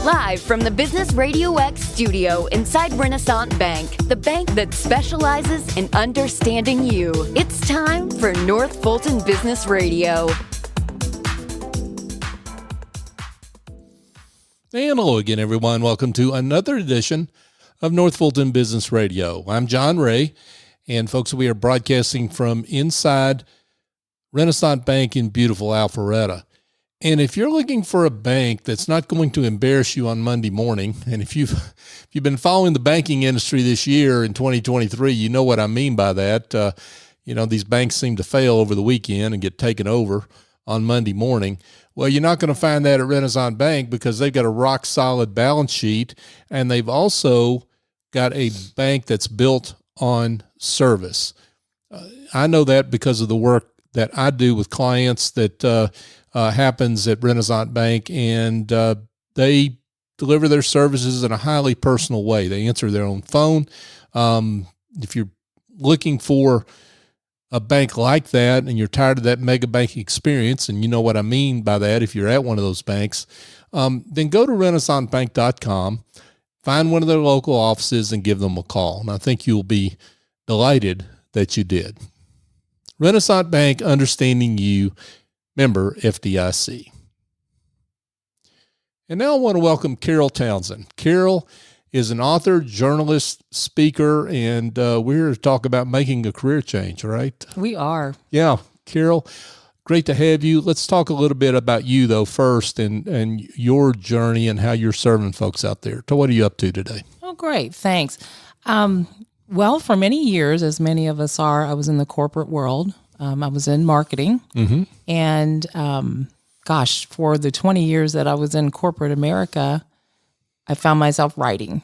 Live from the Business RadioX studio inside Renaissance Bank, the bank that specializes in understanding you. It's time for North Fulton Business Radio. And hello again, everyone. Welcome to another edition of North Fulton Business Radio. I'm John Ray, and folks, we are broadcasting from inside Renaissance Bank in beautiful Alpharetta. And if you're looking for a bank that's not going to embarrass you on Monday morning, and if you've been following the banking industry this year in 2023, you know what I mean by that. These banks seem to fail over the weekend and get taken over on Monday morning. Well, you're not going to find that at Renaissance Bank because they've got a rock solid balance sheet, and they've also got a bank that's built on service. I know that because of the work that I do with clients that happens at Renaissance Bank, and they deliver their services in a highly personal way. They answer their own phone. If you're looking for a bank like that and you're tired of that mega banking experience, and you know what I mean by that if you're at one of those banks, then go to renaissancebank.com, find one of their local offices, and give them a call. And I think you'll be delighted that you did. Renaissance Bank, understanding you, member FDIC. And now I want to welcome Carole Townsend. Carole is an author, journalist, speaker, and we're here to talk about making a career change, right? We are. Yeah. Carole, great to have you. Let's talk a little bit about you, though, first, and your journey and how you're serving folks out there. So what are you up to today? Oh, great. Thanks. Well, for many years, as many of us are, I was in the corporate world. I was in marketing, and for the 20 years that I was in corporate America, I found myself writing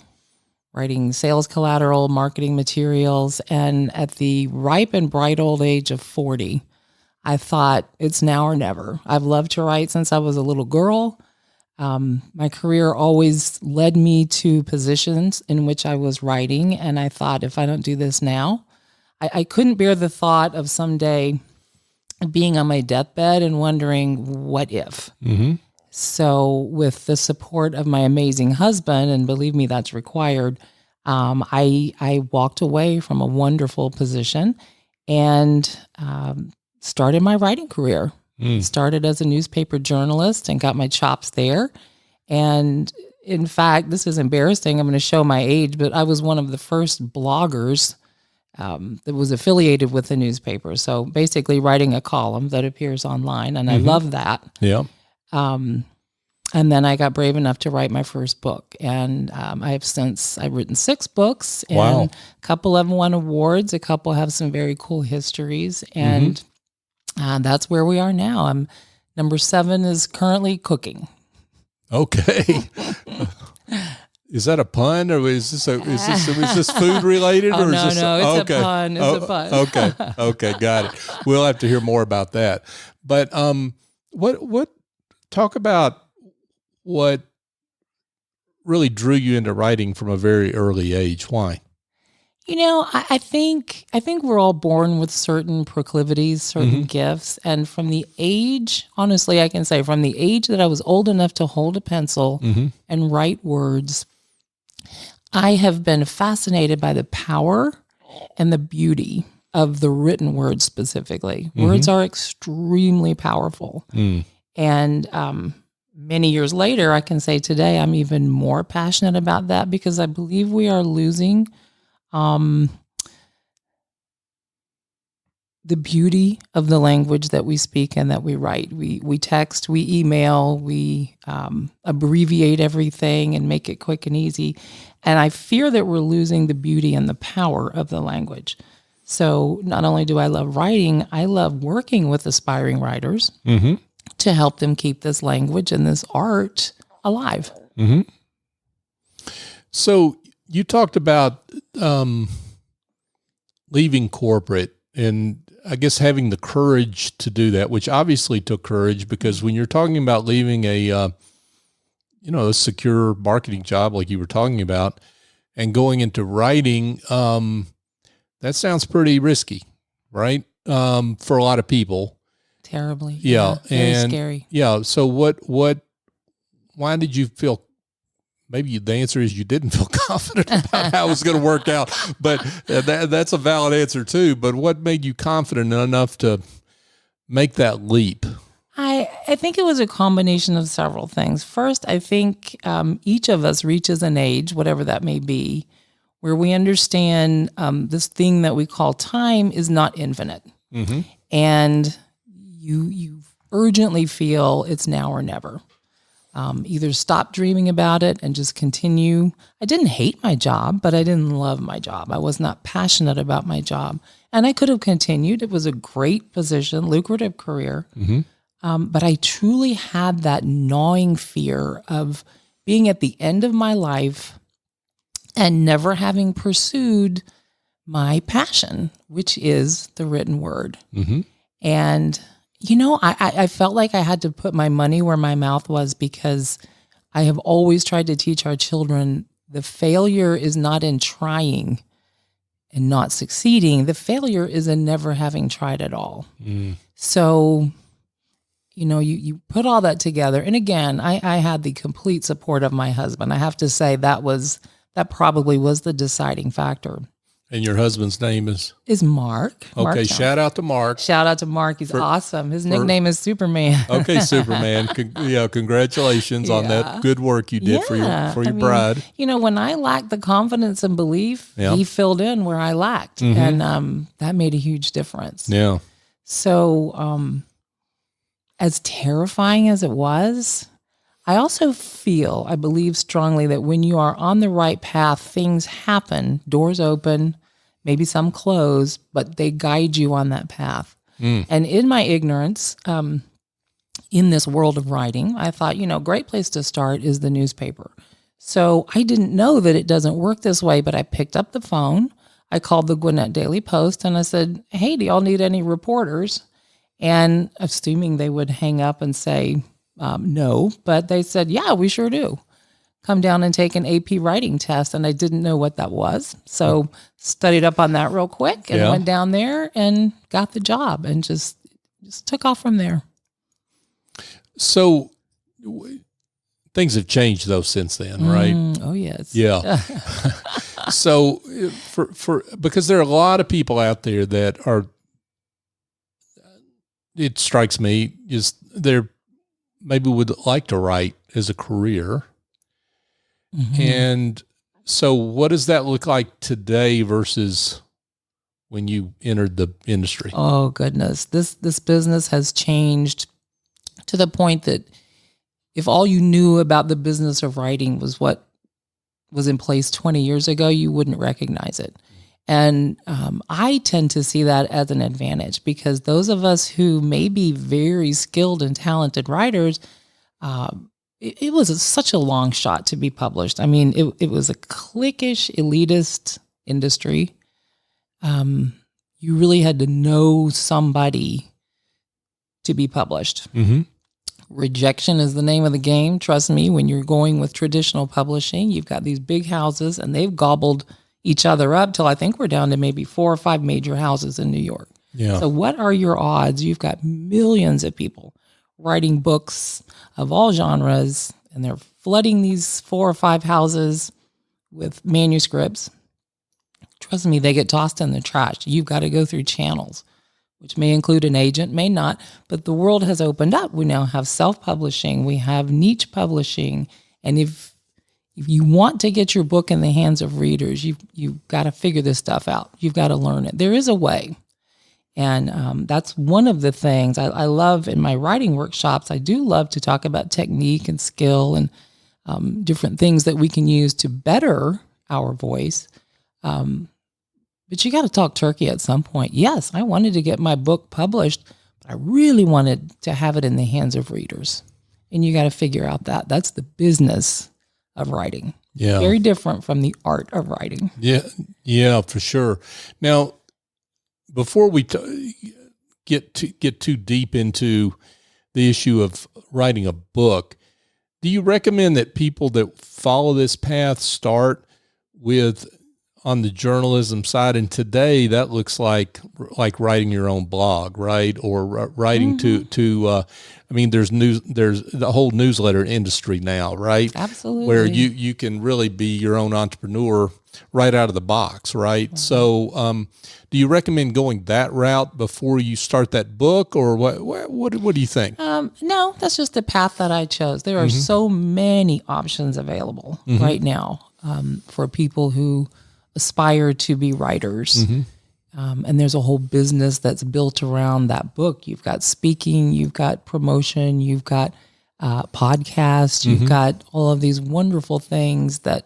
sales collateral, marketing materials, and at the ripe and bright old age of 40, I thought it's now or never. I've loved to write since I was a little girl. My career always led me to positions in which I was writing, and I thought, if I don't do this now, I couldn't bear the thought of someday being on my deathbed and wondering, what if? Mm-hmm. So with the support of my amazing husband, and believe me, that's required, I walked away from a wonderful position and started my writing career. Started as a newspaper journalist and got my chops there. And in fact, this is embarrassing. I'm going to show my age, but I was one of the first bloggers that was affiliated with the newspaper. So basically writing a column that appears online, and I love that. Yeah. And then I got brave enough to write my first book. And I've written 6 books, and a couple of them won awards. A couple have some very cool histories. And that's where we are now. Number 7 is currently cooking. Okay. Is that a pun, or is this food related? Oh, or no, is this it's a pun. It's a pun. Okay, got it. We'll have to hear more about that. But talk about what really drew you into writing from a very early age. Why? I think we're all born with certain proclivities, certain gifts. And from the age, honestly, I can say from the age that I was old enough to hold a pencil and write words, I have been fascinated by the power and the beauty of the written word specifically. Words are extremely powerful. And many years later, I can say today I'm even more passionate about that because I believe we are losing the beauty of the language that we speak and that we write. We text, we email, we abbreviate everything and make it quick and easy. And I fear that we're losing the beauty and the power of the language. So not only do I love writing, I love working with aspiring writers to help them keep this language and this art alive. So you talked about leaving corporate and I guess having the courage to do that, which obviously took courage, because when you're talking about leaving a secure marketing job like you were talking about and going into writing, that sounds pretty risky, right? For a lot of people. Terribly. Yeah. Very scary. Yeah. So why did you feel maybe the answer is you didn't feel confident about how it was going to work out, but that's a valid answer too. But what made you confident enough to make that leap? I think it was a combination of several things. First, I think each of us reaches an age, whatever that may be, where we understand this thing that we call time is not infinite. Mm-hmm. And you urgently feel it's now or never. Either stop dreaming about it and just continue. I didn't hate my job, but I didn't love my job. I was not passionate about my job. And I could have continued. It was a great position, lucrative career. Mm-hmm. But I truly had that gnawing fear of being at the end of my life and never having pursued my passion, which is the written word. Mm-hmm. And, I felt like I had to put my money where my mouth was, because I have always tried to teach our children the failure is not in trying and not succeeding. The failure is in never having tried at all. Mm. So, you put all that together. And again, I had the complete support of my husband. I have to say that probably was the deciding factor. And your husband's name is Mark. Okay, Mark shout out to Mark. Shout out to Mark. He's awesome. His nickname is Superman. Okay, Superman. Congratulations on that good work you did for your bride. When I lacked the confidence and belief, he filled in where I lacked. Mm-hmm. And that made a huge difference. Yeah. So as terrifying as it was, I also I believe strongly that when you are on the right path, things happen, doors open, maybe some close, but they guide you on that path. Mm. And in my ignorance, in this world of writing, I thought, great place to start is the newspaper. So I didn't know that it doesn't work this way, but I picked up the phone. I called the Gwinnett Daily Post and I said, hey, do y'all need any reporters? And assuming they would hang up and say, no, but they said, yeah, we sure do. Come down and take an AP writing test. And I didn't know what that was. So studied up on that real quick and went down there and got the job and just took off from there. So things have changed though since then, right? Oh yes. Yeah. So because there are a lot of people out there that are, it strikes me, they're maybe would like to write as a career. Mm-hmm. And so what does that look like today versus when you entered the industry? Oh goodness. This business has changed to the point that if all you knew about the business of writing was what was in place 20 years ago, you wouldn't recognize it. And I tend to see that as an advantage, because those of us who may be very skilled and talented writers, it was such a long shot to be published. I mean, it was a cliquish, elitist industry. You really had to know somebody to be published. Mm-hmm. Rejection is the name of the game. Trust me, when you're going with traditional publishing, you've got these big houses and they've gobbled each other up till I think we're down to maybe 4 or 5 major houses in New York. Yeah. So what are your odds? You've got millions of people writing books of all genres, and they're flooding these 4 or 5 houses with manuscripts. Trust me, they get tossed in the trash. You've got to go through channels, which may include an agent, may not, but the world has opened up. We now have self-publishing, we have niche publishing, and if you want to get your book in the hands of readers, you've got to figure this stuff out. You've got to learn it. There is a way. And that's one of the things I love in my writing workshops. I do love to talk about technique and skill and different things that we can use to better our voice. But you got to talk turkey at some point. Yes, I wanted to get my book published, but I really wanted to have it in the hands of readers. And you got to figure out that. That's the business of writing. Yeah. Very different from the art of writing. Yeah, for sure. Now, before we get too deep into the issue of writing a book, do you recommend that people that follow this path start with on the journalism side, and today that looks like writing your own blog, right? Or writing to I mean, there's the whole newsletter industry now, right? Absolutely. Where you can really be your own entrepreneur right out of the box, right? So, do you recommend going that route before you start that book, or what do you think? No, that's just the path that I chose. There are so many options available right now for people who aspire to be writers. And there's a whole business that's built around that book. You've got speaking, you've got promotion, you've got podcasts, you've got all of these wonderful things that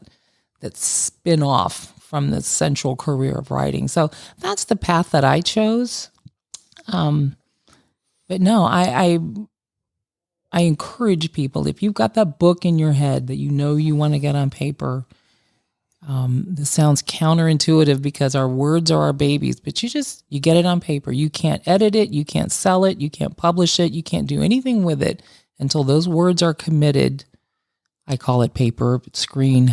spin off from the central career of writing. So that's the path that I chose. But no, I encourage people, if you've got that book in your head that you want to get on paper. This sounds counterintuitive because our words are our babies, but you get it on paper. You can't edit it. You can't sell it. You can't publish it. You can't do anything with it until those words are committed. I call it paper, screen,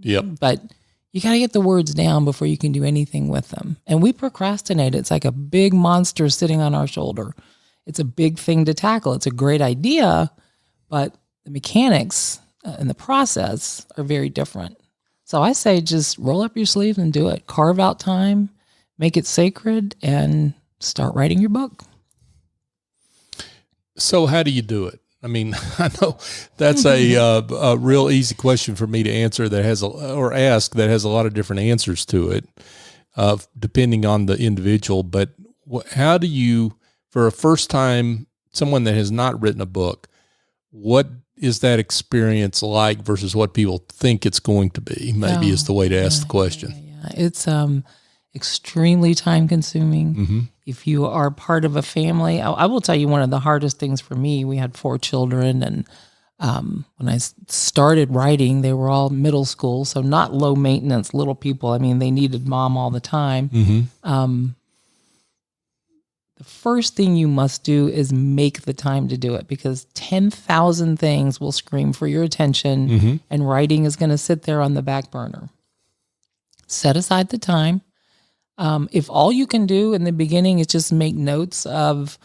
Yep. But you got to get the words down before you can do anything with them. And we procrastinate. It's like a big monster sitting on our shoulder. It's a big thing to tackle. It's a great idea, but the mechanics and the process are very different. So I say just roll up your sleeves and do it. Carve out time, make it sacred, and start writing your book. So how do you do it? I mean, I know that's a real easy question for me to answer that has a lot of different answers to it, depending on the individual. But how do you, for a first time, someone that has not written a book, what is that experience like versus what people think it's going to be? Maybe is the way to ask the question. Yeah. It's extremely time consuming. If you are part of a family, I will tell you one of the hardest things for me, we had 4 children, and when I started writing, they were all middle school, so not low maintenance little people. I mean, they needed mom all the time. The first thing you must do is make the time to do it, because 10,000 things will scream for your attention, and writing is going to sit there on the back burner. Set aside the time. If all you can do in the beginning is just make notes of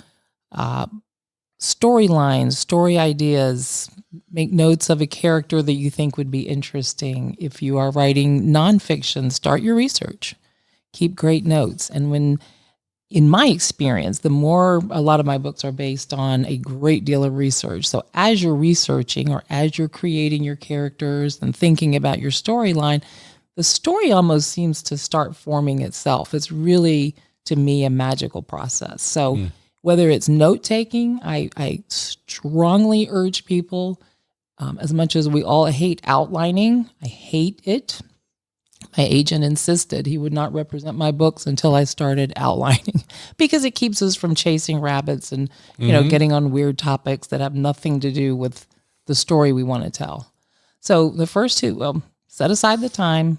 storylines, story ideas, make notes of a character that you think would be interesting. If you are writing nonfiction, start your research. Keep great notes. And in my experience, a lot of my books are based on a great deal of research. So as you're researching or as you're creating your characters and thinking about your storyline, the story almost seems to start forming itself. It's really, to me, a magical process. So whether it's note-taking, I strongly urge people, as much as we all hate outlining, I hate it. My agent insisted he would not represent my books until I started outlining, because it keeps us from chasing rabbits and getting on weird topics that have nothing to do with the story we want to tell. So the first 2, set aside the time,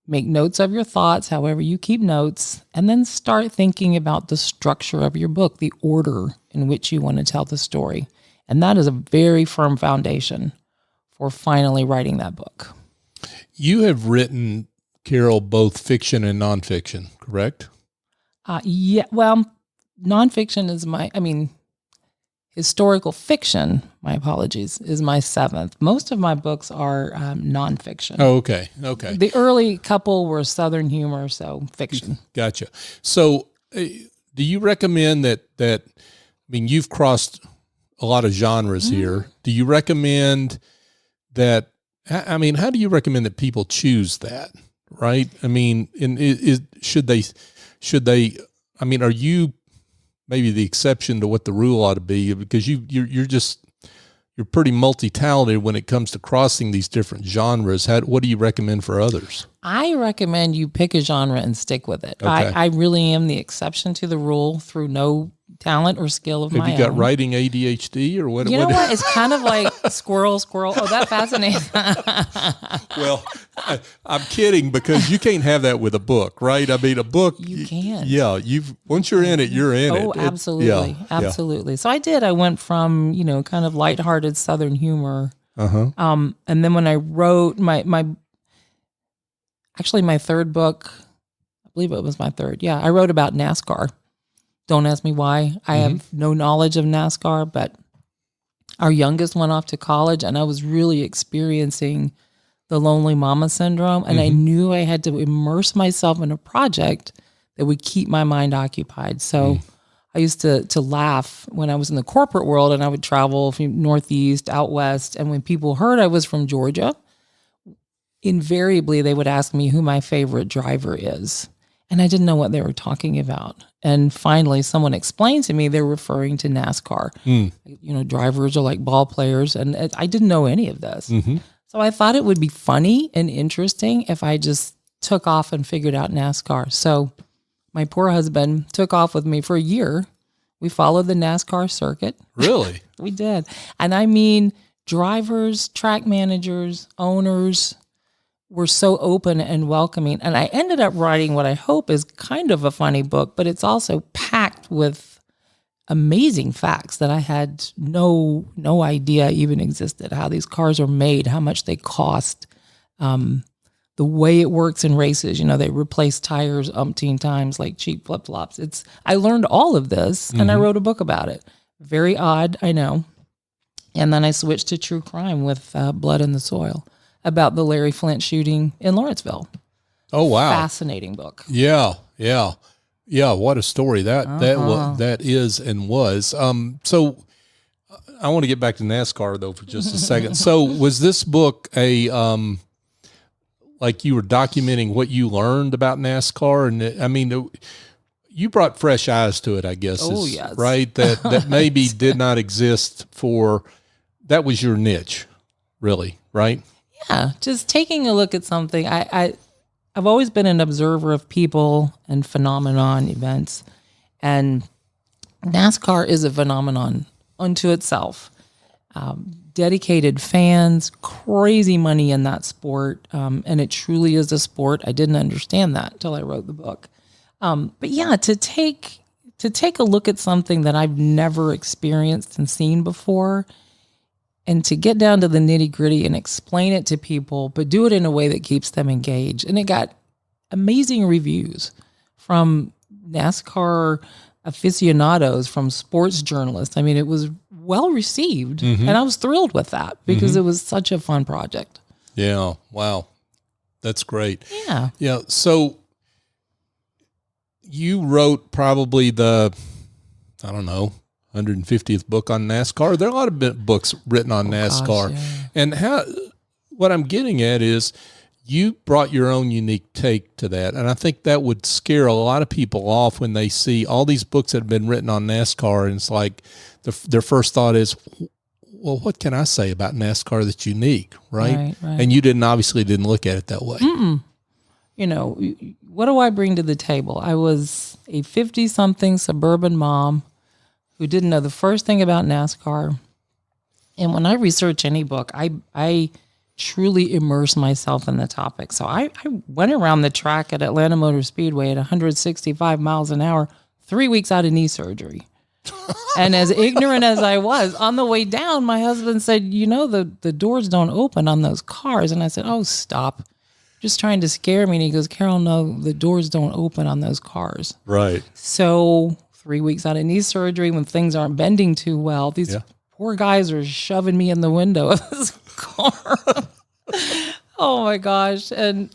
make notes of your thoughts, however you keep notes, and then start thinking about the structure of your book, the order in which you want to tell the story. And that is a very firm foundation for finally writing that book. You have written, Carole, both fiction and nonfiction, correct? Yeah. Well, nonfiction is historical fiction, my apologies, is my 7th. Most of my books are nonfiction. Oh, okay. The early couple were Southern humor, so fiction. Gotcha. So do you recommend that you've crossed a lot of genres here. Do you recommend that? How do you recommend that people choose that? Right. I mean, should they? Are you maybe the exception to what the rule ought to be? Because you're pretty multi-talented when it comes to crossing these different genres. What do you recommend for others? I recommend you pick a genre and stick with it. Okay. I really am the exception to the rule through no talent or skill of my own. Have you got writing ADHD or what? You know what? It's kind of like squirrel. Oh, that fascinates. Well, I'm kidding, because you can't have that with a book, right? I mean, a book. You can't. Yeah. Once you're in it, you're in it. Oh, absolutely. Absolutely. So I did. I went from, kind of lighthearted Southern humor. And then when I wrote my actually my third book, I believe it was my third. Yeah, I wrote about NASCAR. Don't ask me why. I have no knowledge of NASCAR, but our youngest went off to college, and I was really experiencing the lonely mama syndrome, and I knew I had to immerse myself in a project that would keep my mind occupied. So I used to laugh when I was in the corporate world, and I would travel from Northeast, out West, and when people heard I was from Georgia, invariably they would ask me who my favorite driver is. And I didn't know what they were talking about. And finally, someone explained to me they're referring to NASCAR. Drivers are like ball players, and I didn't know any of this. So I thought it would be funny and interesting if I just took off and figured out NASCAR. So my poor husband took off with me for a year. We followed the NASCAR circuit. Really? We did. And I mean, drivers, track managers, owners were so open and welcoming. And I ended up writing what I hope is kind of a funny book, but it's also packed with amazing facts that I had no idea even existed. How these cars are made, how much they cost, the way it works in races. They replace tires umpteen times like cheap flip-flops. I learned all of this, and I wrote a book about it. Very odd, I know. And then I switched to true crime with Blood in the Soil, about the Larry Flint shooting in Lawrenceville. Oh, wow. Fascinating book. Yeah. What a story that is and was. So I want to get back to NASCAR though for just a second. So was this book like you were documenting what you learned about NASCAR? And I mean, you brought fresh eyes to it, I guess. Oh, yes. Right. That maybe did not exist that was your niche, really. Right. Yeah, just taking a look at something. I've always been an observer of people and phenomenon events, and NASCAR is a phenomenon unto itself. Dedicated fans, crazy money in that sport, and it truly is a sport. I didn't understand that until I wrote the book. But yeah, to take a look at something that I've never experienced and seen before, and to get down to the nitty gritty and explain it to people, but do it in a way that keeps them engaged. And it got amazing reviews from NASCAR aficionados, from sports journalists. I mean, it was well received, and I was thrilled with that because it was such a fun project. Yeah. Wow. That's great. Yeah. Yeah. So you wrote probably the 150th book on NASCAR. There are a lot of books written on NASCAR. Gosh, yeah. And what I'm getting at is you brought your own unique take to that. And I think that would scare a lot of people off when they see all these books that have been written on NASCAR. And it's like their first thought is, well, what can I say about NASCAR that's unique? Right. And you obviously didn't look at it that way. What do I bring to the table? I was a 50-something suburban mom who didn't know the first thing about NASCAR. And when I research any book, I truly immerse myself in the topic. So I went around the track at Atlanta Motor Speedway at 165 miles an hour, 3 weeks out of knee surgery. And as ignorant as I was, on the way down, my husband said, the doors don't open on those cars. And I said, oh, stop. Just trying to scare me. And he goes, Carole, no, the doors don't open on those cars. Right. So 3 weeks out of knee surgery, when things aren't bending too well, these poor guys are shoving me in the window of this car. Oh my gosh.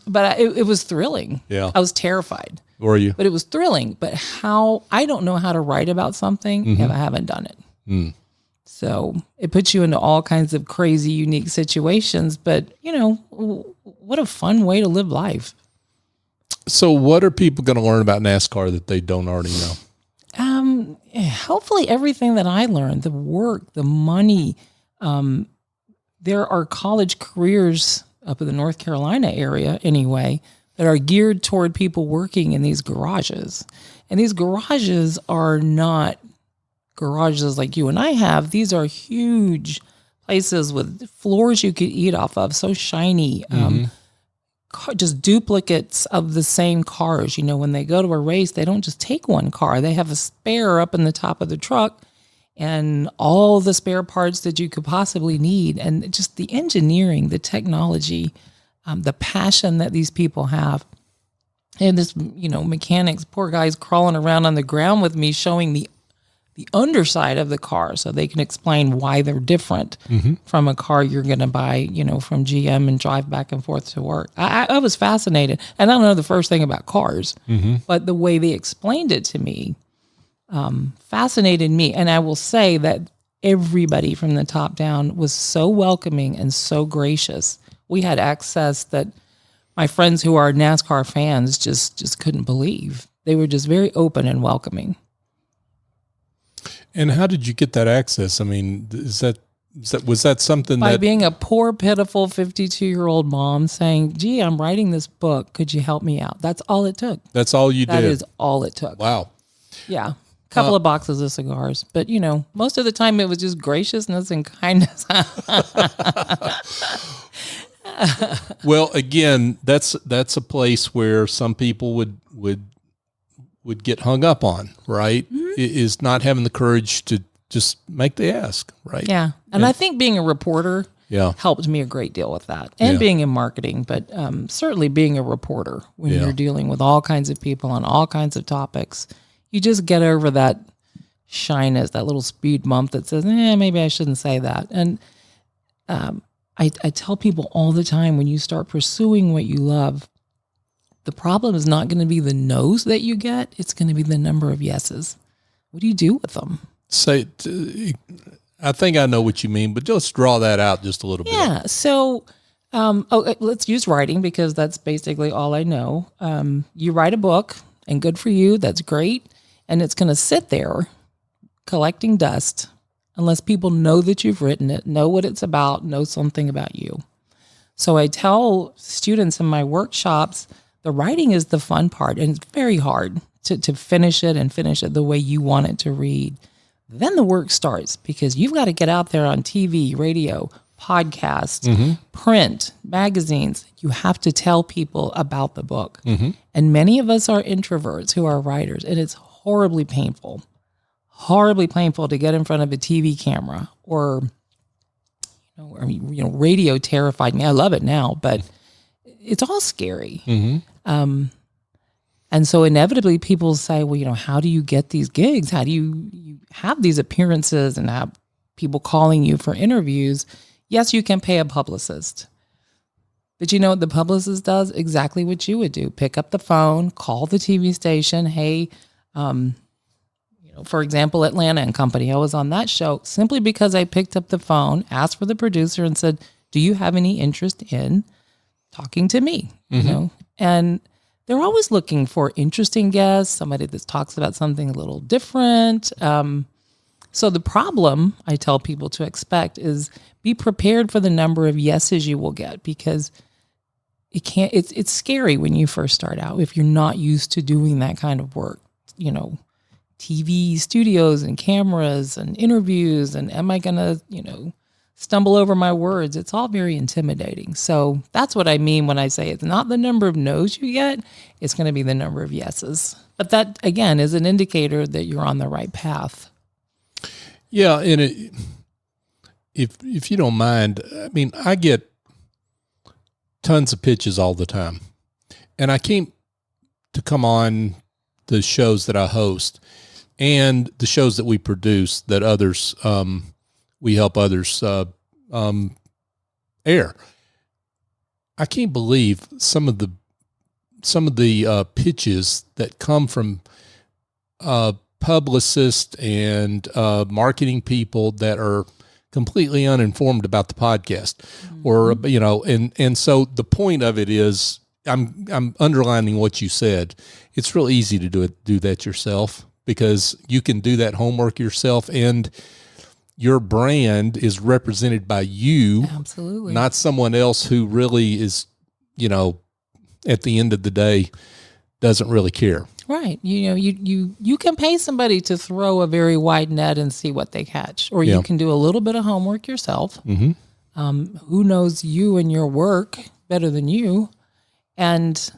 But it was thrilling. Yeah. I was terrified. Were you? But it was thrilling. But I don't know how to write about something if I haven't done it. So it puts you into all kinds of crazy, unique situations. But, what a fun way to live life. So what are people going to learn about NASCAR that they don't already know? Hopefully everything that I learned, the work, the money. There are college careers up in the North Carolina area anyway that are geared toward people working in these garages. And these garages are not garages like you and I have. These are huge places with floors you could eat off of, so shiny. Just duplicates of the same cars. When they go to a race, they don't just take one car. They have a spare up in the top of the truck and all the spare parts that you could possibly need. And just the engineering, the technology, the passion that these people have. And this, mechanics, poor guys crawling around on the ground with me, showing the underside of the car so they can explain why they're different from a car you're going to buy, from GM and drive back and forth to work. I was fascinated. And I don't know the first thing about cars, but the way they explained it to me fascinated me. And I will say that everybody from the top down was so welcoming and so gracious. We had access that my friends who are NASCAR fans just couldn't believe. They were just very open and welcoming. And how did you get that access? I mean, was that something by being a poor, pitiful 52-year-old mom saying, "Gee, I'm writing this book. Could you help me out?" That's all it took. That's all you did. That is all it took. Wow. Yeah. A couple of boxes of cigars, but most of the time it was just graciousness and kindness. Well, again, that's a place where some people would get hung up on, right? Is not having the courage to just make the ask, right? Yeah. And I think being a reporter helped me a great deal with that, and being in marketing, but certainly being a reporter when you're dealing with all kinds of people on all kinds of topics, you just get over that shyness, that little speed bump that says, maybe I shouldn't say that. And I tell people all the time, when you start pursuing what you love, the problem is not going to be the no's that you get. It's going to be the number of yeses. What do you do with them? I think I know what you mean, but just draw that out just a little bit. Yeah. So, let's use writing because that's basically all I know. You write a book, and good for you. That's great. And it's going to sit there collecting dust unless people know that you've written it, know what it's about, know something about you. So I tell students in my workshops, the writing is the fun part, and it's very hard to finish it and finish it the way you want it to read. Then the work starts because you've got to get out there on TV, radio, podcast, print, magazines. You have to tell people about the book. And many of us are introverts who are writers, and it's horribly painful to get in front of a TV camera or radio terrified me. I love it now, but it's all scary. And so inevitably people say, well, how do you get these gigs? How do you have these appearances and have people calling you for interviews? Yes, you can pay a publicist. But you know what the publicist does? Exactly what you would do. Pick up the phone, call the TV station. Hey, for example, Atlanta and Company. I was on that show simply because I picked up the phone, asked for the producer, and said, do you have any interest in talking to me? And they're always looking for interesting guests, somebody that talks about something a little different. So the problem I tell people to expect is be prepared for the number of yeses you will get, because it's scary when you first start out if you're not used to doing that kind of work. TV studios and cameras and interviews, and am I going to, stumble over my words? It's all very intimidating. So that's what I mean when I say it's not the number of no's you get, it's going to be the number of yeses. But that, again, is an indicator that you're on the right path. Yeah, and if you don't mind, I mean, I get tons of pitches all the time. And I came to come on the shows that I host and the shows that we produce that others, we help others air. I can't believe some of the pitches that come from publicists and marketing people that are completely uninformed about the podcast, or and so the point of it is, I'm underlining what you said. It's real easy to do that yourself, because you can do that homework yourself, and your brand is represented by you, absolutely, not someone else who really is, at the end of the day, doesn't really care. Right. You can pay somebody to throw a very wide net and see what they catch, or you can do a little bit of homework yourself. Who knows you and your work better than you? And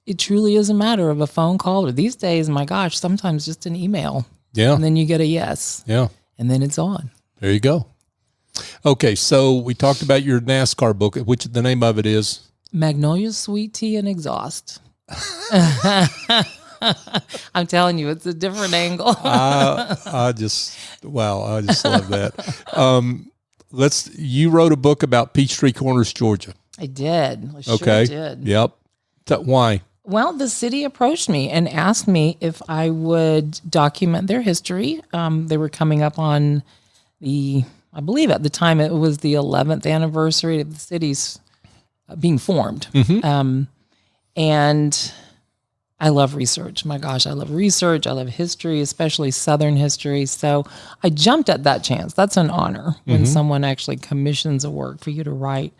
it truly is a matter of a phone call, or these days, my gosh, sometimes just an email. Yeah. And then you get a yes. Yeah. And then it's on. There you go. Okay. So we talked about your NASCAR book, which the name of it is Magnolia sweet tea and exhaust. I'm telling you, it's a different angle. I just love that. You wrote a book about Peachtree Corners, Georgia. I did. I sure Okay. did. Yep. Why? Well, the city approached me and asked me if I would document their history. They were coming up on I believe at the time it was the 11th anniversary of the city's being formed. And I love research. My gosh, I love research. I love history, especially Southern history. So I jumped at that chance. That's an honor when someone actually commissions a work for you to write.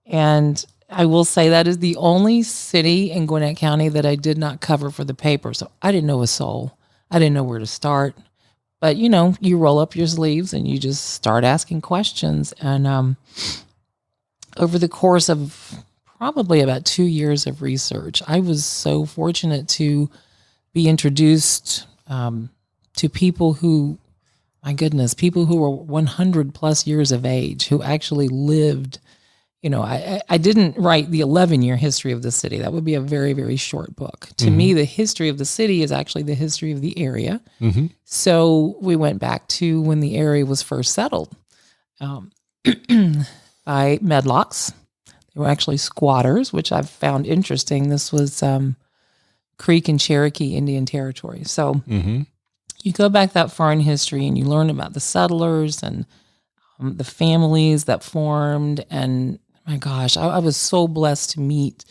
And I will say that is the only city in Gwinnett County that I did not cover for the paper. So I didn't know a soul. I didn't know where to start. But, you roll up your sleeves and you just start asking questions. And over the course of probably about 2 years of research, I was so fortunate to be introduced to people who, my goodness, people who were 100 plus years of age, who actually lived. I didn't write the 11-year history of the city. That would be a very, very short book. To me, the history of the city is actually the history of the area. So we went back to when the area was first settled by Medlocks. They were actually squatters, which I've found interesting. This was Creek and Cherokee Indian Territory. So you go back that far in history and you learn about the settlers and the families that formed. And my gosh, I was so blessed to meet.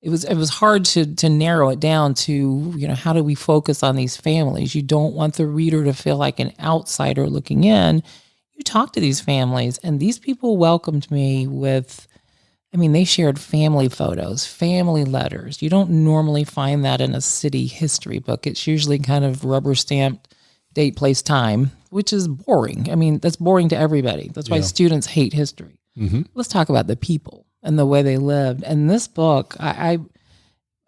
It was hard to narrow it down to, how do we focus on these families? You don't want the reader to feel like an outsider looking in. You talk to these families, and these people welcomed me with, they shared family photos, family letters. You don't normally find that in a city history book. It's usually kind of rubber stamped date, place, time, which is boring. That's boring to everybody. That's why students hate history. Let's talk about the people and the way they lived. And this book, I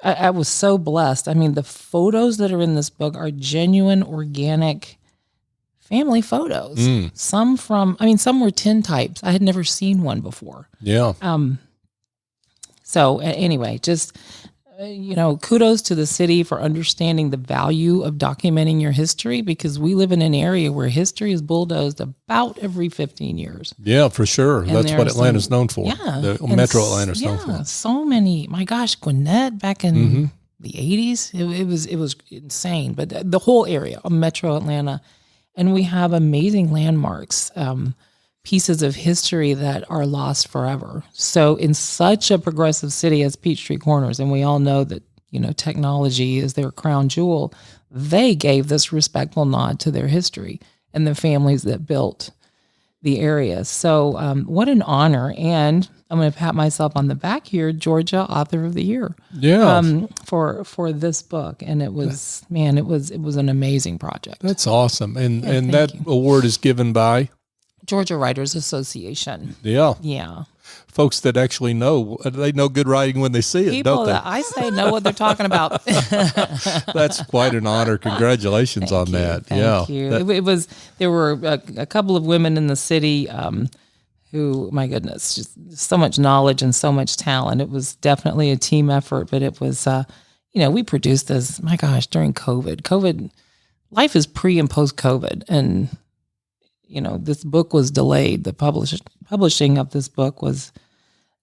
was so blessed. The photos that are in this book are genuine, organic family photos. Some were tintypes. I had never seen one before. Yeah. So anyway, just, kudos to the city for understanding the value of documenting your history, because we live in an area where history is bulldozed about every 15 years. Yeah, for sure. And that's what Atlanta's known for. Yeah. The Metro Atlanta's known for. So many, my gosh, Gwinnett back in the 80s, it was insane. But the whole area of Metro Atlanta, and we have amazing landmarks, pieces of history that are lost forever. So in such a progressive city as Peachtree Corners, and we all know that, technology is their crown jewel, they gave this respectful nod to their history and the families that built the area. So what an honor. And I'm going to pat myself on the back here, Georgia Author of the Year. Yeah. For this book. And it was, it was an amazing project. That's awesome. And that award is given by Georgia Writers Association. Yeah. Yeah. Folks that actually know good writing when they see it, People don't they? that I say know what they're talking about. That's quite an honor. Congratulations on that. Thank you. There were a couple of women in the city who, my goodness, just so much knowledge and so much talent. It was definitely a team effort, but it was, we produced this, my gosh, during COVID. Life is pre and post COVID. And, this book was delayed. The publishing of this book was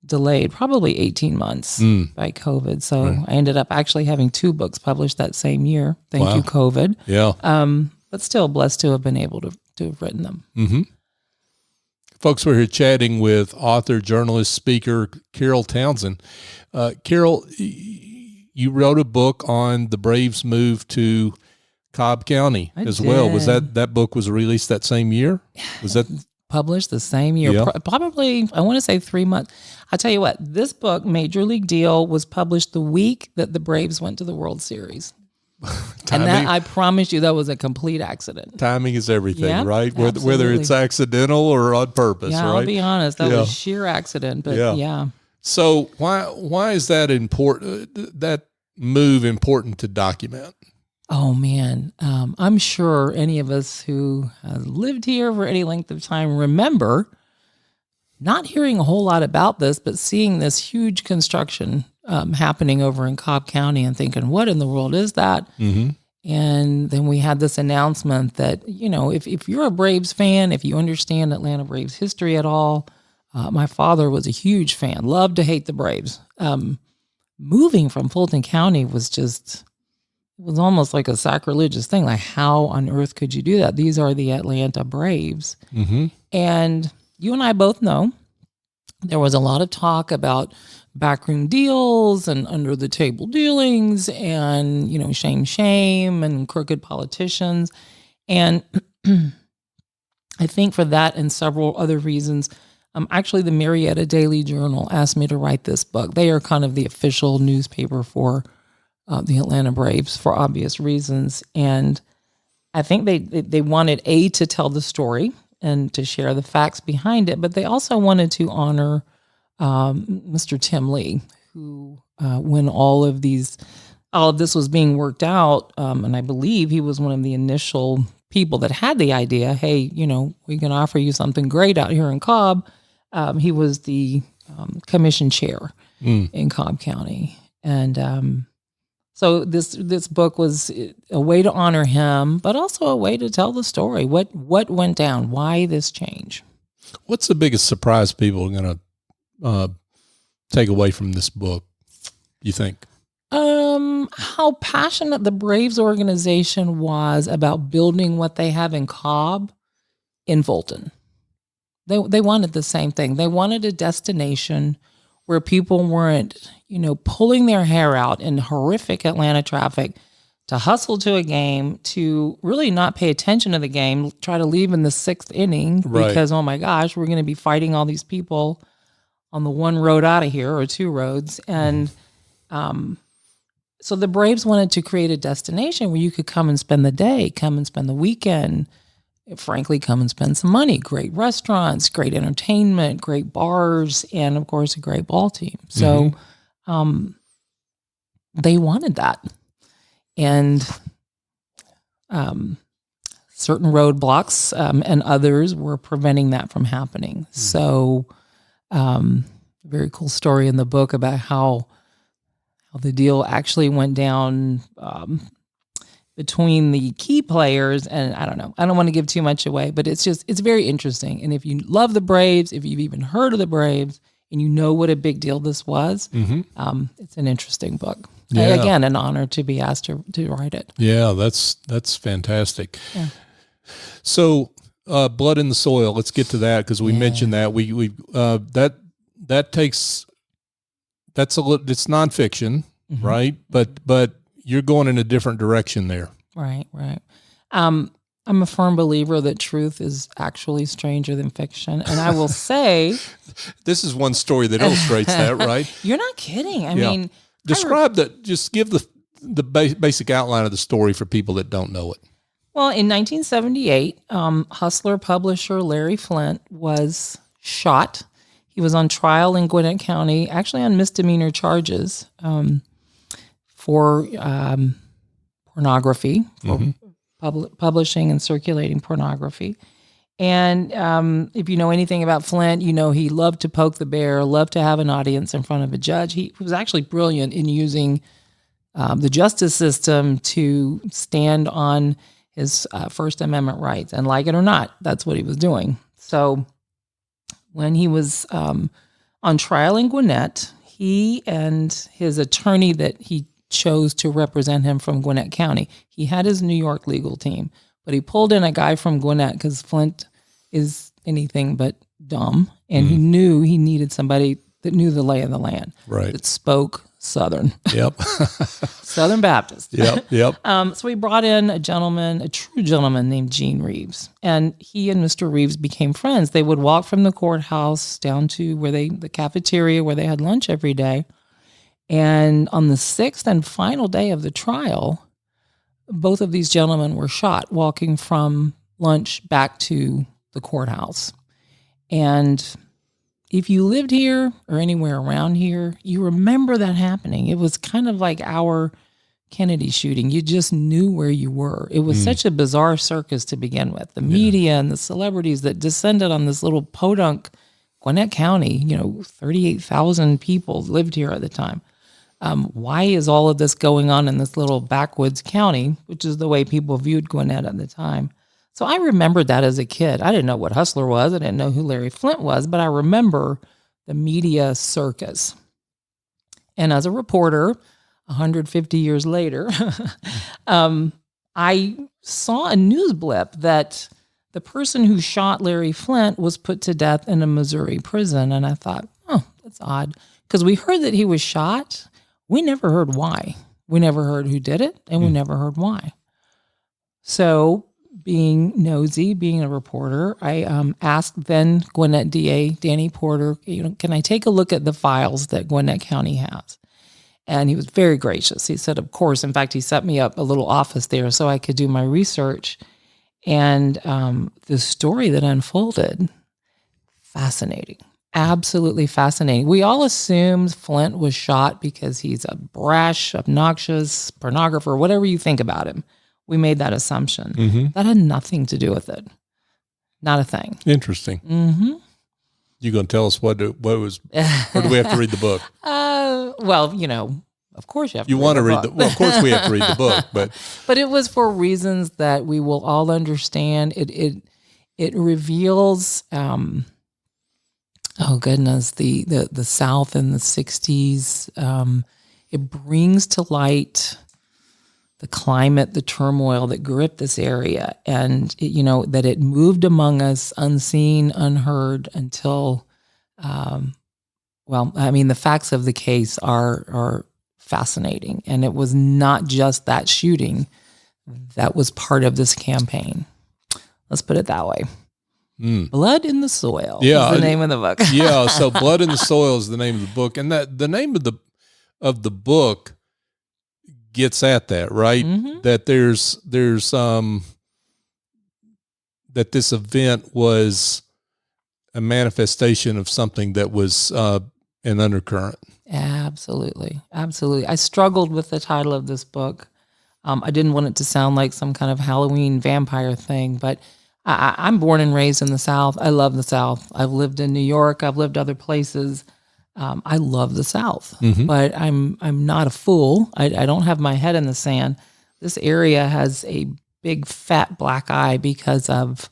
delayed probably 18 months by COVID. So I ended up actually having 2 books published that same year. Thank you, COVID. Yeah. But still blessed to have been able to have written them. Mm-hmm. Folks, we're here chatting with author, journalist, speaker, Carole Townsend. Carole, you wrote a book on the Braves' move to Cobb County as well. Was that book was released that same year? Was that published the same year? Yeah. Probably, I want to say 3 months. I'll tell you what, this book, Major League Deal, was published the week that the Braves went to the World Series. And that, I promise you, that was a complete accident. Timing is everything, Yep, right? Whether absolutely. it's accidental or on purpose, Yeah, right? I'll be honest, that was sheer accident, but yeah. So why is that important? That move important to document? Oh man, I'm sure any of us who have lived here for any length of time remember not hearing a whole lot about this, but seeing this huge construction happening over in Cobb County and thinking, what in the world is that? Mm-hmm. And then we had this announcement that, if you're a Braves fan, if you understand Atlanta Braves history at all, my father was a huge fan, loved to hate the Braves. Moving from Fulton County was almost like a sacrilegious thing. Like, how on earth could you do that? These are the Atlanta Braves. Mm-hmm. And you and I both know there was a lot of talk about backroom deals and under the table dealings and, shame and crooked politicians. And I think for that and several other reasons, actually the Marietta Daily Journal asked me to write this book. They are kind of the official newspaper for the Atlanta Braves for obvious reasons. And I think they wanted to tell the story and to share the facts behind it, but they also wanted to honor Mr. Tim Lee, who, when all of this was being worked out, and I believe he was one of the initial people that had the idea, hey, we can offer you something great out here in Cobb. He was the commission chair in Cobb County. And so this book was a way to honor him, but also a way to tell the story. What went down? Why this change? What's the biggest surprise people are going to take away from this book, you think? How passionate the Braves organization was about building what they have in Cobb in Fulton. They wanted the same thing. They wanted a destination where people weren't, pulling their hair out in horrific Atlanta traffic to hustle to a game, to really not pay attention to the game, try to leave in the sixth inning because, oh my gosh, we're going to be fighting all these people on the one road out of here or two roads. And so the Braves wanted to create a destination where you could come and spend the day, come and spend the weekend, frankly, come and spend some money. Great restaurants, great entertainment, great bars, and of course, a great ball team. So they wanted that. And certain roadblocks and others were preventing that from happening. So very cool story in the book about how the deal actually went down between the key players, and I don't know. I don't want to give too much away, but it's very interesting. And if you love the Braves, if you've even heard of the Braves, and you know what a big deal this was, it's an interesting book. Yeah. Again, an honor to be asked to write it. Yeah, that's fantastic. Yeah. So, blood in the soil. Let's get to that because we mentioned that it's nonfiction, right? But you're going in a different direction there. Right. I'm a firm believer that truth is actually stranger than fiction. And I will say... This is one story that illustrates that, right? You're not kidding. I mean... Describe that. Just give the basic outline of the story for people that don't know it. Well, in 1978, hustler publisher Larry Flint was shot. He was on trial in Gwinnett County, actually on misdemeanor charges for pornography, for publishing and circulating pornography. And if you know anything about Flint, he loved to poke the bear, loved to have an audience in front of a judge. He was actually brilliant in using the justice system to stand on his First Amendment rights. And like it or not, that's what he was doing. So when he was on trial in Gwinnett, he and his attorney that he chose to represent him from Gwinnett County, he had his New York legal team, but he pulled in a guy from Gwinnett because Flint is anything but dumb. And he knew he needed somebody that knew the lay of the land. Right. That spoke Southern. Yep. Southern Baptist. Yep. So we brought in a true gentleman named Gene Reeves. And he and Mr. Reeves became friends. They would walk from the courthouse down to the cafeteria where they had lunch every day. And on the sixth and final day of the trial, both of these gentlemen were shot walking from lunch back to the courthouse. And if you lived here or anywhere around here, you remember that happening. It was kind of like our Kennedy shooting. You just knew where you were. It was such a bizarre circus to begin with. The media and the celebrities that descended on this little podunk Gwinnett County, 38,000 people lived here at the time. Why is all of this going on in this little backwoods county, which is the way people viewed Gwinnett at the time? So I remembered that as a kid. I didn't know what Hustler was. I didn't know who Larry Flint was, but I remember the media circus. And as a reporter, 150 years later, I saw a news blip that the person who shot Larry Flint was put to death in a Missouri prison. And I thought, oh, that's odd. Because we heard that he was shot. We never heard why. We never heard who did it, and we never heard why. So being nosy, being a reporter, I asked then Gwinnett DA Danny Porter, can I take a look at the files that Gwinnett County has? And he was very gracious. He said, of course. In fact, he set me up a little office there so I could do my research. And the story that unfolded, fascinating. Absolutely fascinating. We all assumed Flint was shot because he's a brash, obnoxious pornographer, whatever you think about him. We made that assumption. Mm-hmm. That had nothing to do with it. Not a thing. Interesting. Mm-hmm. You going to tell us what was, or do we have to read the book? Well, of course you have to want to read the book. Well, of course we have to read the book, but it was for reasons that we will all understand. It reveals, oh goodness, the South in the 60s. It brings to light the climate, the turmoil that gripped this area, and that it moved among us unseen, unheard until, the facts of the case are fascinating. And it was not just that shooting that was part of this campaign. Let's put it that way. Blood in the Soil is the name of the book. Yeah, so Blood in the Soil is the name of the book. And that the name of the book gets at that, right? Mm-hmm. That there's that this event was a manifestation of something that was an undercurrent. Absolutely. I struggled with the title of this book. I didn't want it to sound like some kind of Halloween vampire thing, but I'm born and raised in the South. I love the South. I've lived in New York. I've lived other places. I love the South, but I'm not a fool. I don't have my head in the sand. This area has a big fat black eye because of,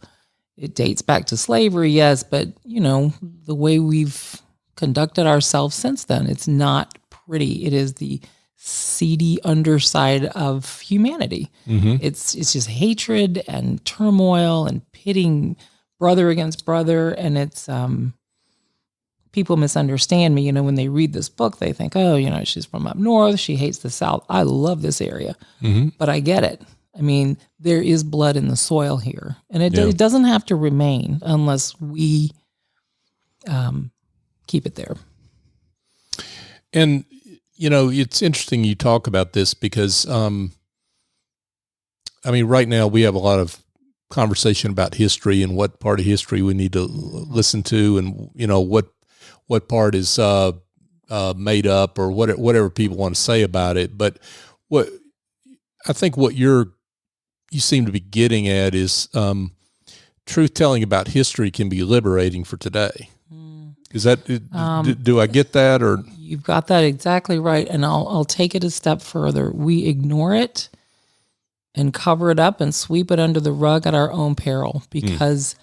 it dates back to slavery, yes, but the way we've conducted ourselves since then, it's not pretty. It is the seedy underside of humanity. It's just hatred and turmoil and pitting brother against brother, and it's people misunderstand me. When they read this book, they think, oh, she's from up north, she hates the South. I love this area, but I get it. I mean, there is blood in the soil here, and it doesn't have to remain unless we keep it there. And it's interesting you talk about this because, right now we have a lot of conversation about history and what part of history we need to listen to, and what part is made up or whatever people want to say about it. But what I think what you seem to be getting at is truth telling about history can be liberating for today. Is that do I get that, or? You've got that exactly right, and I'll take it a step further. We ignore it and cover it up and sweep it under the rug at our own peril, because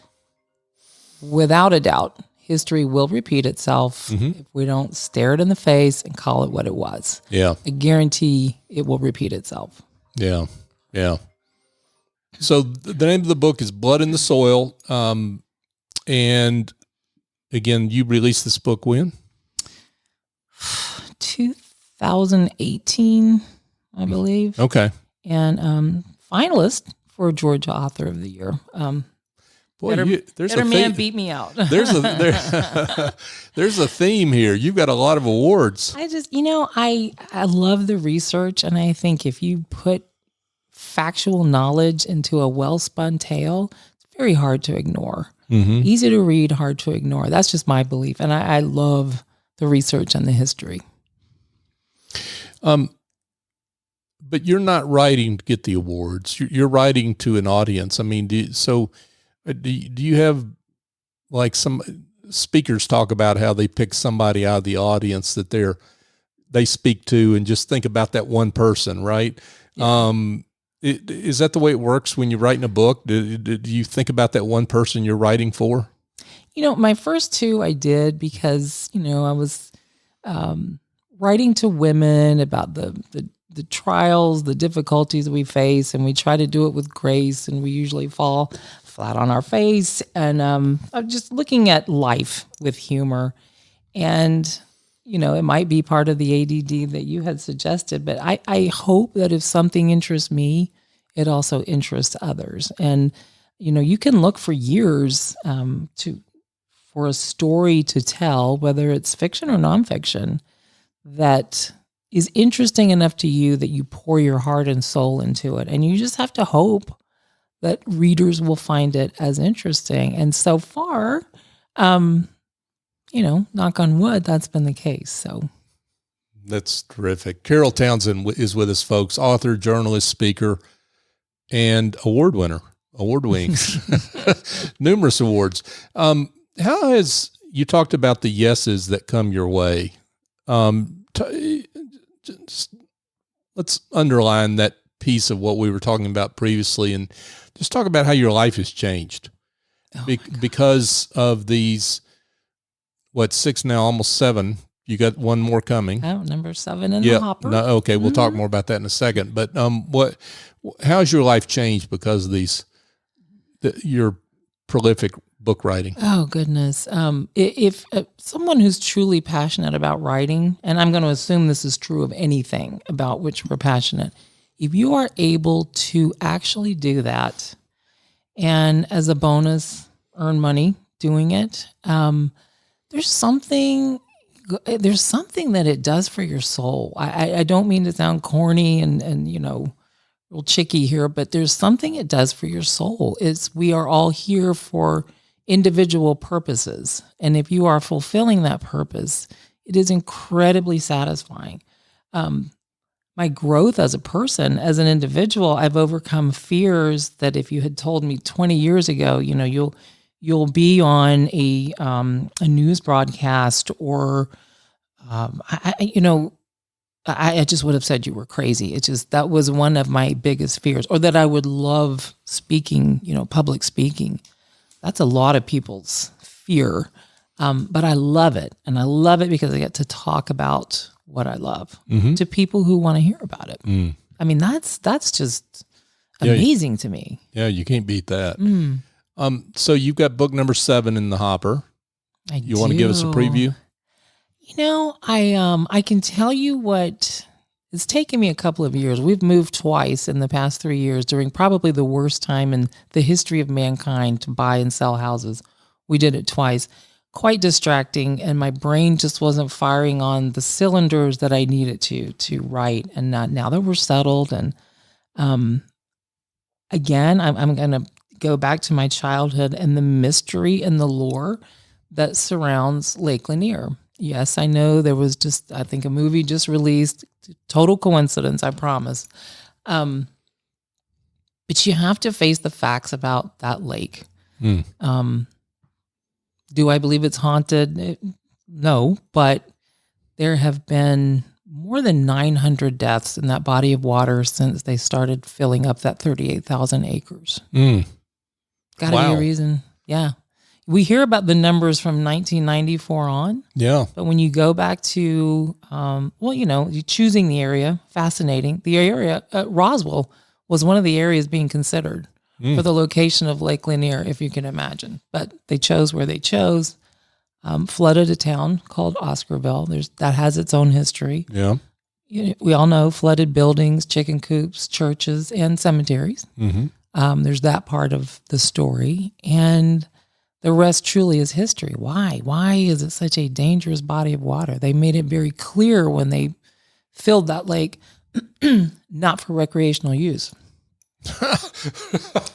without a doubt, history will repeat itself if we don't stare it in the face and call it what it was. Yeah, I guarantee it will repeat itself. Yeah. So the name of the book is Blood in the Soil, and again, you released this book when? 2018, I believe. Okay. And finalist for Georgia Author of the Year. Boy, better man beat me out. There's a theme here. You've got a lot of awards. I just, I love the research, and I think if you put factual knowledge into a well-spun tale, it's very hard to ignore. Easy to read, hard to ignore. That's just my belief, and I love the research and the history. But you're not writing to get the awards. You're writing to an audience. I mean, do you have like speakers talk about how they pick somebody out of the audience that they speak to, and just think about that one person, right? Yeah. Is that the way it works when you're writing a book? Do you think about that one person you're writing for? My first two I did because, I was writing to women about the trials, the difficulties we face, and we try to do it with grace, and we usually fall flat on our face. And I'm just looking at life with humor. And, it might be part of the ADD that you had suggested, but I hope that if something interests me, it also interests others. And, you can look for years for a story to tell, whether it's fiction or nonfiction, that is interesting enough to you that you pour your heart and soul into it. And you just have to hope that readers will find it as interesting. And so far, knock on wood, that's been the case. So that's terrific. Carole Townsend is with us, folks, author, journalist, speaker, and award-winning, numerous awards. How has, you talked about the yeses that come your way. Let's underline that piece of what we were talking about previously, and just talk about how your life has changed because of these, 6 now, almost 7. You got one more coming. Oh, number 7 in the hopper. No, okay, we'll talk more about that in a second. But how's your life changed because of your prolific book writing? Oh, goodness. If someone who's truly passionate about writing, and I'm going to assume this is true of anything about which we're passionate, if you are able to actually do that, and as a bonus, earn money doing it, there's something that it does for your soul. I don't mean to sound corny and real chicky here, but there's something it does for your soul. We are all here for individual purposes. And if you are fulfilling that purpose, it is incredibly satisfying. My growth as a person, as an individual, I've overcome fears that if you had told me 20 years ago, you'll be on a news broadcast, or I just would have said you were crazy. That was one of my biggest fears, or that I would love speaking, public speaking. That's a lot of people's fear, but I love it. And I love it because I get to talk about what I love to people who want to hear about it. I mean, that's just amazing to me. Yeah, you can't beat that. So you've got book number 7 in the hopper. You want to give us a preview? I can tell you what, it's taken me a couple of years. We've moved twice in the past 3 years during probably the worst time in the history of mankind to buy and sell houses. We did it twice. Quite distracting, and my brain just wasn't firing on the cylinders that I needed to write. And now that we're settled, and again, I'm going to go back to my childhood and the mystery and the lore that surrounds Lake Lanier. Yes, I know there was I think a movie just released, total coincidence, I promise. But you have to face the facts about that lake. Do I believe it's haunted? No, but there have been more than 900 deaths in that body of water since they started filling up that 38,000 acres. Got to be a reason. Yeah. We hear about the numbers from 1994 on. Yeah. But when you go back to, you're choosing the area, fascinating. The area, Roswell was one of the areas being considered for the location of Lake Lanier, if you can imagine. But they chose where they chose, flooded a town called Oscarville. That has its own history. Yeah. We all know flooded buildings, chicken coops, churches, and cemeteries. There's that part of the story. And the rest truly is history. Why? Why is it such a dangerous body of water? They made it very clear when they filled that lake, not for recreational use.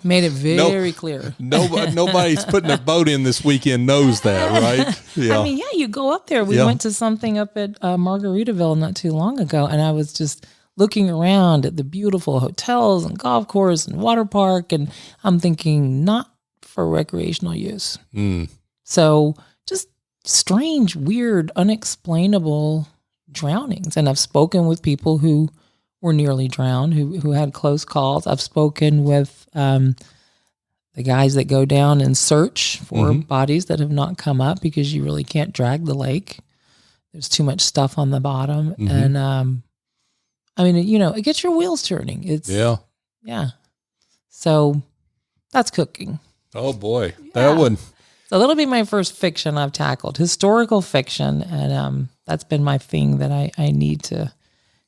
Made it very clear. Nobody's putting a boat in this weekend knows that, right? Yeah. I mean, you go up there. We went to something up at Margaritaville not too long ago, and I was just looking around at the beautiful hotels and golf course and water park, and I'm thinking, not for recreational use. So just strange, weird, unexplainable drownings. And I've spoken with people who were nearly drowned, who had close calls. I've spoken with the guys that go down and search for bodies that have not come up because you really can't drag the lake. There's too much stuff on the bottom. And I mean, it gets your wheels turning. Yeah. So that's cooking. Oh boy, that one. So that'll be my first fiction I've tackled, historical fiction, and that's been my thing that I need to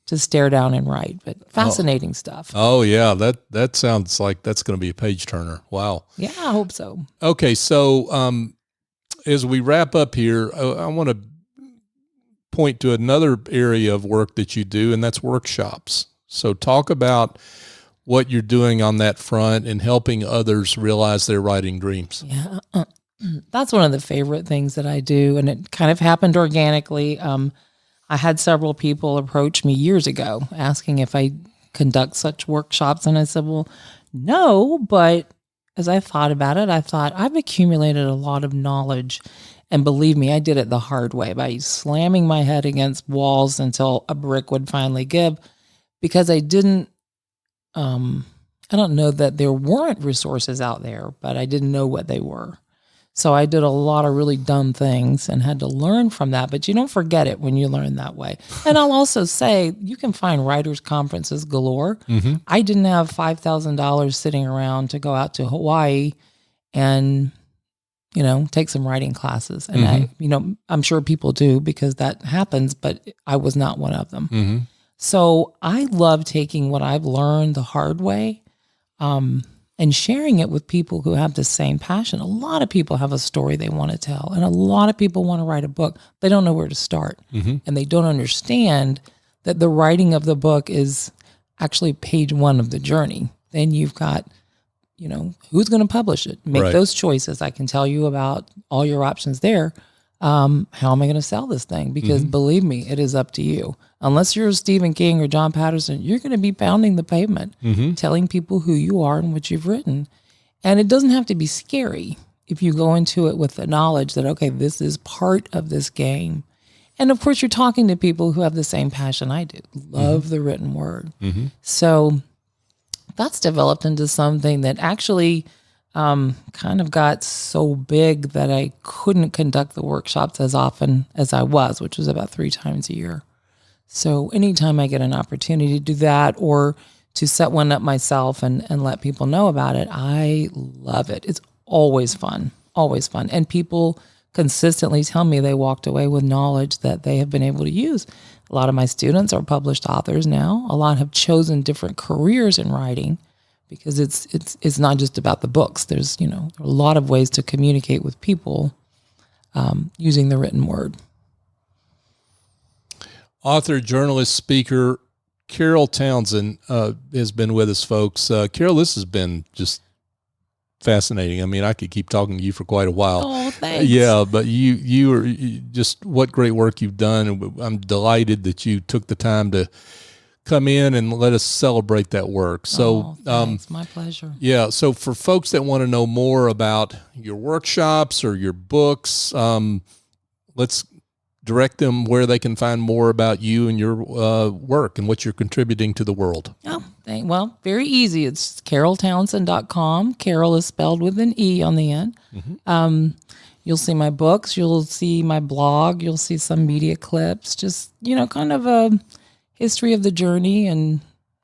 stare down and write. But fascinating stuff. Oh yeah, that sounds like that's going to be a page turner. Wow. Yeah, I hope so. Okay, so as we wrap up here, I want to point to another area of work that you do, and that's workshops. So talk about what you're doing on that front and helping others realize their writing dreams. Yeah. That's one of the favorite things that I do, and it kind of happened organically. I had several people approach me years ago asking if I conduct such workshops, and I said, well, no, but as I thought about it, I thought I've accumulated a lot of knowledge, and believe me, I did it the hard way by slamming my head against walls until a brick would finally give, because I didn't, I don't know that there weren't resources out there, but I didn't know what they were. So I did a lot of really dumb things and had to learn from that, but you don't forget it when you learn that way. And I'll also say you can find writers' conferences galore. I didn't have $5,000 sitting around to go out to Hawaii and, take some writing classes. And I'm sure people do because that happens, but I was not one of them. So I love taking what I've learned the hard way, and sharing it with people who have the same passion. A lot of people have a story they want to tell, and a lot of people want to write a book. They don't know where to start, and they don't understand that the writing of the book is actually page one of the journey. Then you've got, who's going to publish it? Make those choices. I can tell you about all your options there. How am I going to sell this thing? Because believe me, it is up to you. Unless you're Stephen King or John Patterson, you're going to be pounding the pavement, telling people who you are and what you've written. And it doesn't have to be scary if you go into it with the knowledge that, okay, this is part of this game. And of course, you're talking to people who have the same passion I do, love the written word. So that's developed into something that actually kind of got so big that I couldn't conduct the workshops as often as I was, which was about 3 times a year. So anytime I get an opportunity to do that or to set one up myself and let people know about it, I love it. It's always fun, always fun. And people consistently tell me they walked away with knowledge that they have been able to use. A lot of my students are published authors now. A lot have chosen different careers in writing, because it's not just about the books. There's, there are a lot of ways to communicate with people using the written word. Author, journalist, speaker, Carole Townsend has been with us, folks. Carole, this has been just fascinating. I mean, I could keep talking to you for quite a while. Oh, thanks. Yeah, but you are just, what great work you've done. And I'm delighted that you took the time to come in and let us celebrate that work. So, thanks. My pleasure. Yeah. So for folks that want to know more about your workshops or your books, let's direct them where they can find more about you and your work and what you're contributing to the world. Oh, well, very easy. It's caroletownsend.com. Carole is spelled with an E on the end. You'll see my books. You'll see my blog. You'll see some media clips. Just, kind of a history of the journey and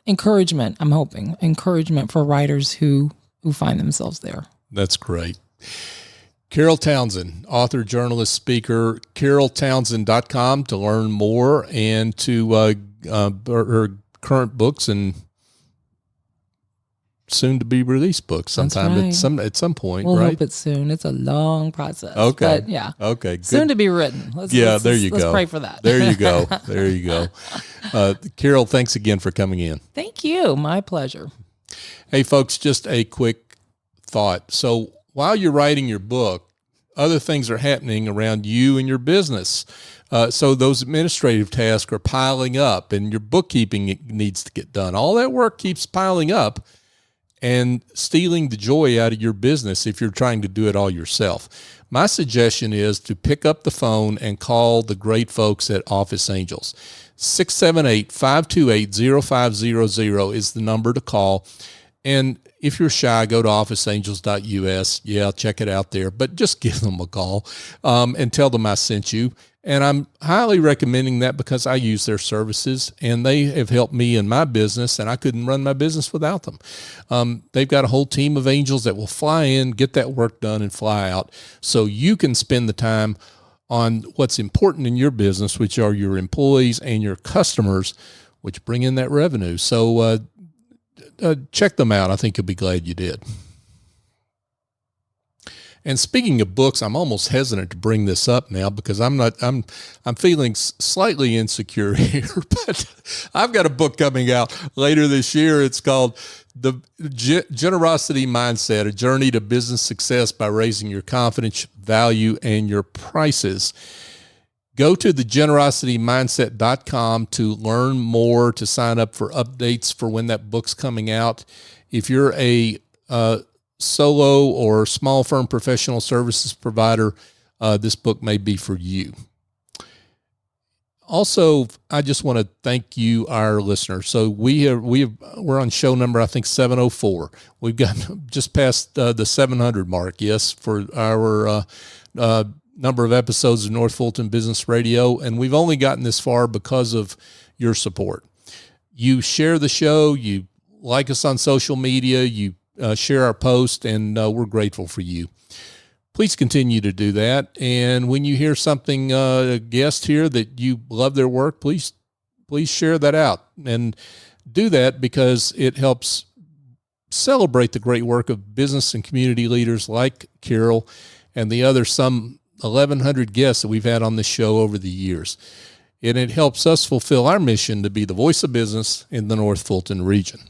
encouragement, I'm hoping. Encouragement for writers who find themselves there. That's great. Carole Townsend, author, journalist, speaker, caroletownsend.com to learn more and to her current books and soon to be released books sometime at some point, we'll right? Hope it's soon. It's a long process. Okay. But yeah. Okay. Good. Soon to be written. Let's pray for that. There you go. There you go. Carole, thanks again for coming in. Thank you. My pleasure. Hey folks, just a quick thought. So while you're writing your book, other things are happening around you and your business. So those administrative tasks are piling up and your bookkeeping needs to get done. All that work keeps piling up and stealing the joy out of your business if you're trying to do it all yourself. my suggestion is to pick up the phone and call the great folks at Office Angels. 678-528-0500 is the number to call. And if you're shy, go to officeangels.us. Yeah, check it out there. But just give them a call and tell them I sent you. And I'm highly recommending that because I use their services and they have helped me in my business, and I couldn't run my business without them. They've got a whole team of angels that will fly in, get that work done, and fly out so you can spend the time on what's important in your business, which are your employees and your customers, which bring in that revenue. So check them out. I think you'll be glad you did. And speaking of books, I'm almost hesitant to bring this up now because I'm feeling slightly insecure here, but I've got a book coming out later this year. It's called The Generosity Mindset, A Journey to Business Success by Raising Your Confidence, Value, and Your Prices. Go to thegenerositymindset.com to learn more, to sign up for updates for when that book's coming out. If you're a solo or small firm professional services provider, this book may be for you. Also, I just want to thank you, our listeners. So we're on show number, I think, 704. We've got just past the 700 mark. Yes, for our number of episodes of North Fulton Business Radio, and we've only gotten this far because of your support. You share the show, you like us on social media, you share our post, and we're grateful for you. Please continue to do that. And when you hear something, a guest here that you love their work, please share that out, and do that because it helps celebrate the great work of business and community leaders like Carole and the other some 1,100 guests that we've had on this show over the years. And it helps us fulfill our mission to be the voice of business in the North Fulton region.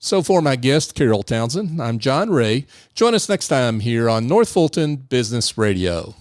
So for my guest, Carole Townsend, I'm John Ray. Join us next time here on North Fulton Business Radio.